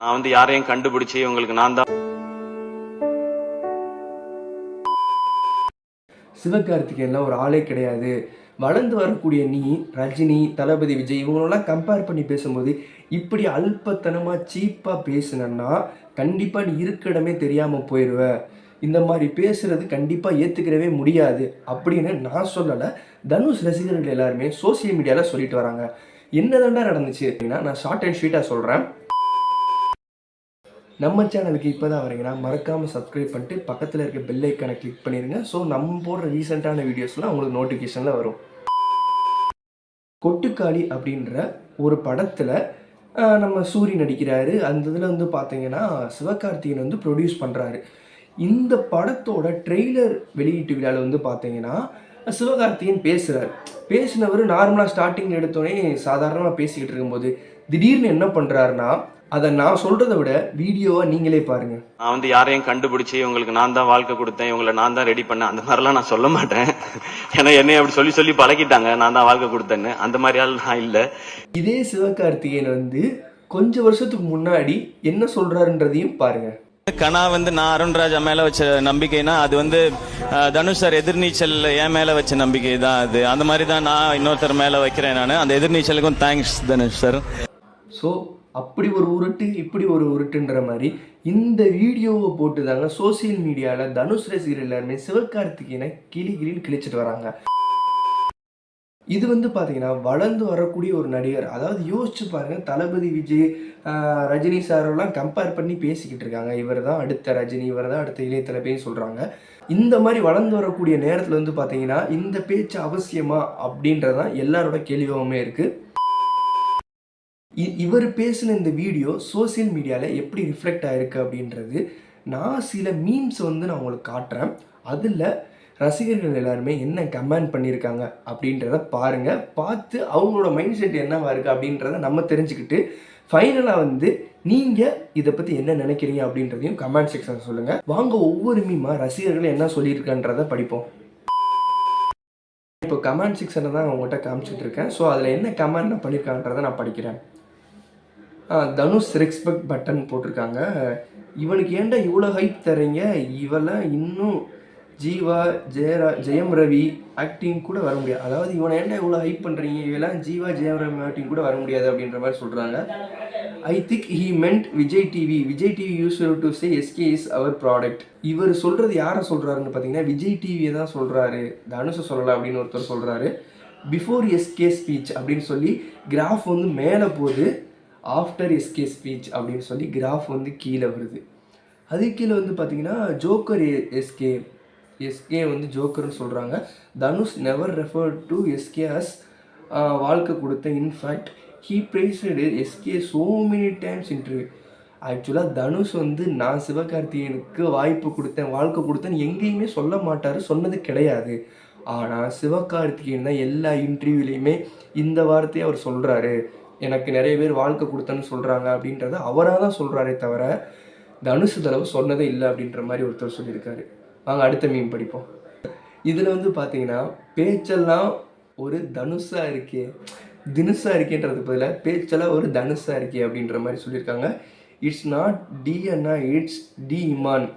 நான் வந்து யாரையும் கண்டுபிடிச்சி உங்களுக்கு நான் தான் சிவகார்த்திகேயன்லாம் ஒரு ஆளே கிடையாது. வளர்ந்து வரக்கூடிய நீ ரஜினி, தளபதி விஜய் இவங்களெல்லாம் கம்பேர் பண்ணி பேசும்போது இப்படி அல்பத்தனமா சீப்பா பேசுனன்னா கண்டிப்பா நீ இருக்க இடமே தெரியாம போயிருவ. இந்த மாதிரி பேசுறது கண்டிப்பா ஏத்துக்கிறவே முடியாது அப்படின்னு நான் சொல்லல. தனுஷ் ரசிகர்கள் எல்லாருமே சோசியல் மீடியால சொல்லிட்டு வராங்க. என்னதாண்டா நடந்துச்சு அப்படின்னா நான் ஷார்ட் அண்ட் ஸ்வீட்டா சொல்றேன். நம்ம சேனலுக்கு இப்போ தான் வரீங்கன்னா மறக்காமல் சப்ஸ்கிரைப் பண்ணிட்டு பக்கத்தில் இருக்க பெல் ஐக்கானை கிளிக் பண்ணிடுங்க. ஸோ நம்ம போடுற ரீசெண்டான வீடியோஸ்லாம் உங்களுக்கு நோட்டிஃபிகேஷனில் வரும். கொட்டுக்காளி அப்படின்ற ஒரு படத்தில் நம்ம சூரி நடிக்கிறாரு. அந்த இதில் வந்து பார்த்தீங்கன்னா சிவகார்த்திகேயன் வந்து ப்ரொடியூஸ் பண்ணுறாரு. இந்த படத்தோட ட்ரெய்லர் வெளியீட்டு விழாவில் வந்து பார்த்தீங்கன்னா சிவகார்த்திகேயன் பேசுகிறார். பேசினவர் நார்மலாக ஸ்டார்டிங் எடுத்தோடனே சாதாரணமாக பேசிக்கிட்டு இருக்கும்போது திடீர்னு என்ன பண்ணுறாருன்னா அதை நான் சொல்கிறத விட வீடியோவை நீங்களே பாருங்கள். நான் வந்து யாரையும் கண்டுபிடிச்சி உங்களுக்கு நான் தான் வாழ்க்கை கொடுத்தேன், இவங்களை நான் தான் ரெடி பண்ணேன், அந்த மாதிரிலாம் நான் சொல்ல மாட்டேன். ஏன்னா என்னை அப்படி சொல்லி சொல்லி பழகிட்டாங்க, நான் தான் வாழ்க்கை கொடுத்தேன்னு. அந்த மாதிரி ஆள் நான் இல்லை. இதே சிவகார்த்திகேயன் வந்து கொஞ்சம் வருஷத்துக்கு முன்னாடி என்ன சொல்றாருன்றதையும் பாருங்க. கனா வந்து நான் அருண்ராஜா மேல வச்ச நம்பிக்கைனா அது வந்து தனுஷ் சார் எதிர்நீச்சல் என் மேல வச்ச நம்பிக்கை தான். அது அந்த மாதிரி தான் நான் இன்னொருத்தர் மேல வைக்கிறேன். நான் அந்த எதிர்நீச்சலுக்கும் தேங்க்ஸ் தனுஷ் சார். ஸோ அப்படி ஒரு உருட்டு இப்படி ஒரு உருட்டுன்ற மாதிரி இந்த வீடியோவை போட்டு தாங்க சோசியல் மீடியாவில் தனுஷ் ரசிகர் எல்லாருமே சிவகார்த்திகேயனை கிளின்னு கிழிச்சிட்டு வராங்க. இது வந்து பார்த்தீங்கன்னா வளர்ந்து வரக்கூடிய ஒரு நடிகர். அதாவது யோசிச்சு பாருங்க, தளபதி விஜய் ரஜினி சாரெல்லாம் கம்பேர் பண்ணி பேசிக்கிட்டு இருக்காங்க. இவர் தான் அடுத்த ரஜினி, இவர் தான் அடுத்த இளைய தளபதின்னு சொல்கிறாங்க. இந்த மாதிரி வளர்ந்து வரக்கூடிய நேரத்தில் வந்து பார்த்தீங்கன்னா இந்த பேச்சு அவசியமா அப்படின்றதான் எல்லாரோட கேள்வியாகவுமே இருக்குது. இவர் பேசின இந்த வீடியோ சோசியல் மீடியாவில் எப்படி ரிஃப்ளெக்ட் ஆகிருக்கு அப்படின்றது நான் சில மீம்ஸ் வந்து நான் உங்களுக்கு காட்டுறேன். அதில் ரசிகர்கள் எல்லாருமே என்ன கமெண்ட் பண்ணியிருக்காங்க அப்படின்றத பாருங்கள். பார்த்து அவங்களோட மைண்ட் செட் என்னவா இருக்குது அப்படின்றத நம்ம தெரிஞ்சுக்கிட்டு ஃபைனலாக வந்து நீங்கள் இதை பற்றி என்ன நினைக்கிறீங்க அப்படின்றதையும் கமெண்ட் செக்ஷன் சொல்லுங்கள். வாங்க ஒவ்வொரு மீமாக ரசிகர்கள் என்ன சொல்லியிருக்கான்றதை படிப்போம். இப்போ கமெண்ட் செக்ஷனை தான் உங்கள்கிட்ட காமிச்சிட்டு இருக்கேன். ஸோ அதில் என்ன கமெண்ட் பண்ணியிருக்கான்றதை நான் படிக்கிறேன். தனுஷ் ரெஸ்பெக்ட் பட்டன் போட்டிருக்காங்க. இவனுக்கு ஏன்டா இவ்வளோ ஹைப் தரீங்க, இவெல்லாம் இன்னும் ஜீவா ஜெயம் ரவி ஆக்டிங் கூட வர முடியாது. அதாவது இவனை ஏன்டா இவ்வளோ ஹைப் பண்ணுறீங்க, இவெல்லாம் ஜீவா ஜெயம் ரவி ஆக்டிங் கூட வர முடியாது அப்படின்ற மாதிரி சொல்கிறாங்க. I think he meant Vijay TV use to say SK is our product. இவர் சொல்கிறது யாரை சொல்கிறாருன்னு பார்த்தீங்கன்னா விஜய் டிவியை தான் சொல்கிறாரு, தனுஷை சொல்லலை அப்படின்னு ஒருத்தர் சொல்கிறாரு. பிஃபோர் எஸ்கே ஸ்பீச் அப்படின்னு சொல்லி கிராஃப் வந்து மேலே போகுது, ஆஃப்டர் எஸ்கே ஸ்பீச் அப்படின்னு சொல்லி கிராஃப் வந்து கீழே வருது. அது கீழே வந்து பார்த்தீங்கன்னா ஜோக்கர் எஸ்கே வந்து ஜோக்கர்னு சொல்கிறாங்க. Dhanush never refer to SK as வாழ்க்கை கொடுத்த. In fact he praised SK so many times interview. ஆக்சுவலாக தனுஷ் வந்து நான் சிவகார்த்திகேயனுக்கு வாய்ப்பு கொடுத்தேன், வாழ்க்கை கொடுத்தேன்னு எங்கேயுமே சொல்ல மாட்டார், சொன்னது கிடையாது. ஆனால் சிவகார்த்திகேயன் தான் எல்லா இன்டர்வியூலேயுமே இந்த வார்த்தையை அவர் சொல்கிறாரு, எனக்கு நிறைய பேர் வாழ்க்கை கொடுத்தேன்னு சொல்கிறாங்க அப்படின்றத அவராக தான் சொல்கிறாரே தவிர தனுஷ் தடவை சொன்னதே இல்லை அப்படின்ற மாதிரி ஒருத்தர் சொல்லியிருக்காரு. வாங்க அடுத்த மீம் படிப்போம். இதில் வந்து பார்த்தீங்கன்னா பேச்செல்லாம் ஒரு தினுஷாக இருக்கேன்றது பதிலாக பேச்செல்லாம் ஒரு தனுஷாக இருக்கே அப்படின்ற மாதிரி சொல்லியிருக்காங்க. இட்ஸ் நாட் டி அண்ணா, இட்ஸ் டி இமான்.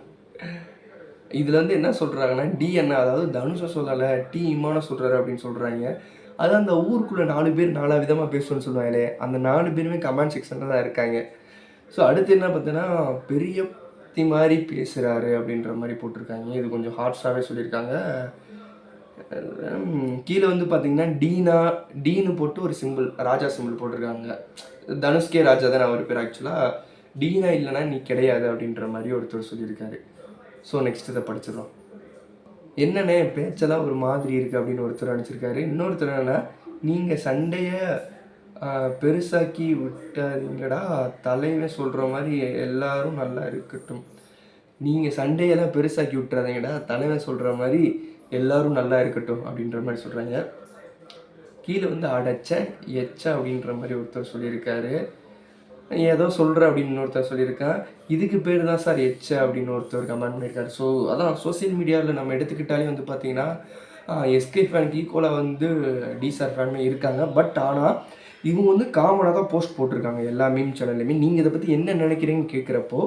இதில் வந்து என்ன சொல்கிறாங்கன்னா டி அண்ணா, அதாவது தனுஷை சொல்லலை டி இமானை சொல்கிறாரு அப்படின்னு சொல்கிறாங்க. அது அந்த ஊருக்குள்ளே 4 பேர் 4 விதமாக பேசுவோன்னு சொல்லுவாங்களே, அந்த 4 பேருமே கமெண்ட் செக்ஷனில் தான் இருக்காங்க. ஸோ அடுத்து என்ன பார்த்தீங்கன்னா பெரிய மாதிரி பேசுகிறாரு அப்படின்ற மாதிரி போட்டிருக்காங்க. இது கொஞ்சம் ஹார்ட்ஸாகவே சொல்லியிருக்காங்க. கீழே வந்து பார்த்தீங்கன்னா டீனு போட்டு ஒரு சிம்பிள், ராஜா சிம்பிள் போட்டிருக்காங்க. தனுஷ்கே ராஜா தான் அவர் பேர். ஆக்சுவலாக டீனா இல்லைனா நீ கிடையாது அப்படின்ற மாதிரி ஒருத்தர் சொல்லியிருக்காரு. ஸோ நெக்ஸ்ட் இதை படிச்சிடலாம். என்னண்ணே பேச்செல்லாம் ஒரு மாதிரி இருக்குது அப்படின்னு ஒருத்தர் நினச்சிருக்காரு. இன்னொருத்தர் என்னென்னா நீங்கள் சண்டையை பெருசாக்கி விட்டாதீங்கடா, தலைவன் சொல்கிற மாதிரி எல்லாரும் நல்லா இருக்கட்டும். நீங்கள் சண்டையெல்லாம் பெருசாக்கி விட்டுறாதீங்கடா, தலைவன் சொல்கிற மாதிரி எல்லோரும் நல்லா இருக்கட்டும் அப்படின்ற மாதிரி சொல்கிறாங்க. கீழே வந்து அடைச்ச எச்ச அப்படின்ற மாதிரி ஒருத்தர் சொல்லியிருக்காரு. ஏதோ சொல்கிற அப்படின்னு ஒருத்தர் சொல்லியிருக்கேன். இதுக்கு பேர் தான் சார் எச்ச அப்படின்னு ஒருத்தர் கமெண்ட் பண்ணியிருக்காரு. ஸோ அதான் சோசியல் மீடியாவில் நம்ம எடுத்துக்கிட்டாலே வந்து பார்த்திங்கன்னா எஸ்கே ஃபேனுக்கு ஈக்குவலாக வந்து டிசார் ஃபேனுமே இருக்காங்க. பட் ஆனால் இவங்க வந்து காமனாக தான் போஸ்ட் போட்டிருக்காங்க எல்லா மீம் சேனல்லையுமே. நீங்கள் இதை பற்றி என்ன நினைக்கிறீங்கன்னு கேட்குறப்போ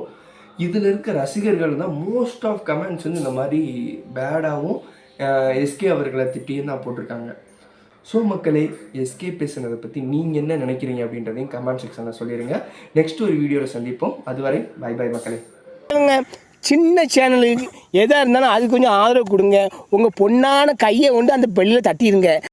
இதில் இருக்க ரசிகர்கள் தான் மோஸ்ட் ஆஃப் கமெண்ட்ஸ் வந்து இந்த மாதிரி பேடாகவும் எஸ்கே அவர்களை திட்டியும் தான் போட்டிருக்காங்க. ஸோ மக்களே, எஸ்கே பேசுனதை பற்றி நீங்கள் என்ன நினைக்கிறீங்க அப்படின்றதையும் கமெண்ட் செக்ஷனில் சொல்லிடுங்க. நெக்ஸ்ட் ஒரு வீடியோவில் சந்திப்போம். அதுவரை பை பை மக்களே. சின்ன சேனலுக்கு எதாக இருந்தாலும் அது கொஞ்சம் ஆதரவு கொடுங்க. உங்கள் பொண்ணான கையை கொண்டு அந்த பெல்லில் தட்டிடுங்க.